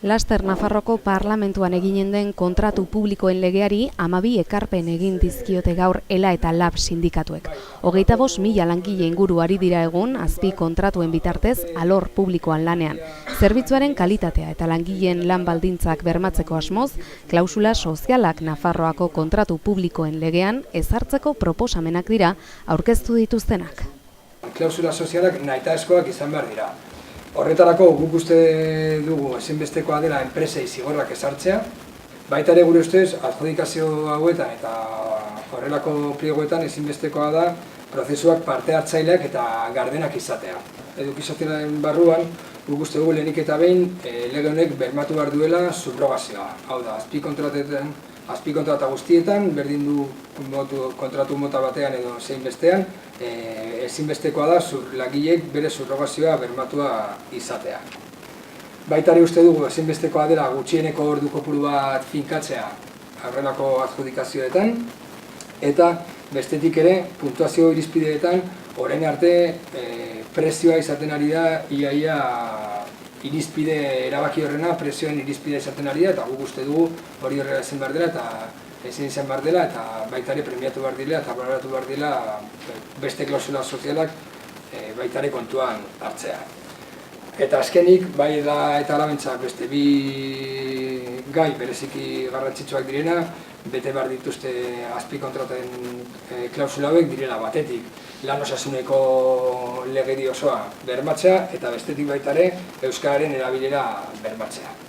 Laster Nafarroko parlamentuan eginen den kontratu publikoen legeari 12 ekarpen egin dizkiote gaur ELA eta LAB sindikatuek. 25.000 langile inguru ari dira egun azpi kontratuen bitartez alor publikoan lanean. Zerbitzuaren kalitatea eta langileen lan baldintzak bermatzeko asmoz, klausula sozialak Nafarroako kontratu publikoen legean ezartzeko proposamenak dira aurkeztu dituztenak. Klausula sozialak nahitaezkoak izan behar dira. Horretarako guk uste dugu ezinbestekoa dela enpresei zigorrak ezartzea, baita ere gure ustez adjudikazio hauetan eta horrelako pliegoetan ezinbestekoa da prozesuak parte hartzaileak eta gardenak izatea. Eduki sozialaren barruan guk uste dugu lehenik eta behin lege honek bermatu behar duela subrogazioa. Hau da, azpikontrata guztietan, berdin du kontratu mota batean edo zein bestean, ezinbestekoa da langileek bere subrogazioa bermatua izatea. Baita ere uste dugu ezinbestekoa dela gutxieneko ordu kopuru bat finkatzea horrelako adjudikazioetan, eta bestetik ere puntuazio irizpideetan orain arte prezioa izaten ari da iaia irizpide erabaki horrena prezioen irizpide izaten ari da, eta guk uste dugu hori horrela ezin behar dela eta ezin izan behar dela eta baita ere premiatu behar dela eta baloratu behar dela beste klausula sozialak baita ere kontuan hartzea. Eta azkenik, bai da eta alabentzak beste bi gai bereziki garrantzitsuak direna, bete behar dituzte azpikontraten klausula hauek direla batetik lan osasuneko legedi osoa bermatzea eta bestetik baita ere euskararen erabilera bermatzea.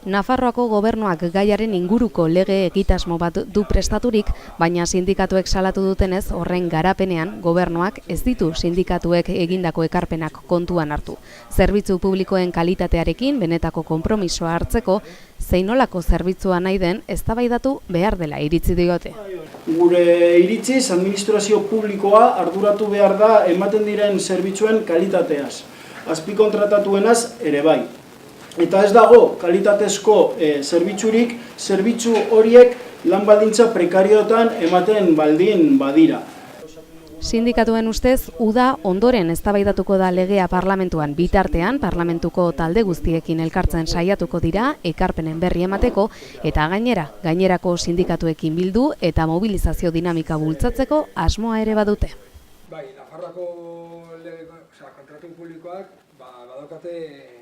Nafarroako gobernuak gaiaren inguruko lege egitasmo bat du prestaturik, baina sindikatuek salatu dutenez horren garapenean gobernuak ez ditu sindikatuek egindako ekarpenak kontuan hartu. Zerbitzu publikoen kalitatearekin benetako konpromisoa hartzeko, zeinolako zerbitzua nahi den eztabaidatu behar dela iritzi diote. Gure iritziz, administrazio publikoa arduratu behar da ematen diren zerbitzuen kalitateaz, azpikontratatuenaz ere bai. Eta ez dago kalitatezko zerbitzurik, zerbitzu horiek lan baldintza prekarioetan ematen baldin badira. Sindikatuen ustez, uda ondoren eztabaidatuko da legea parlamentuan bitartean, parlamentuko talde guztiekin elkartzen saiatuko dira, ekarpenen berri emateko, eta gainerako sindikatuekin bildu eta mobilizazio dinamika bultzatzeko asmoa ere badute. Bai, Nafarroako kontratu publikoak badaukate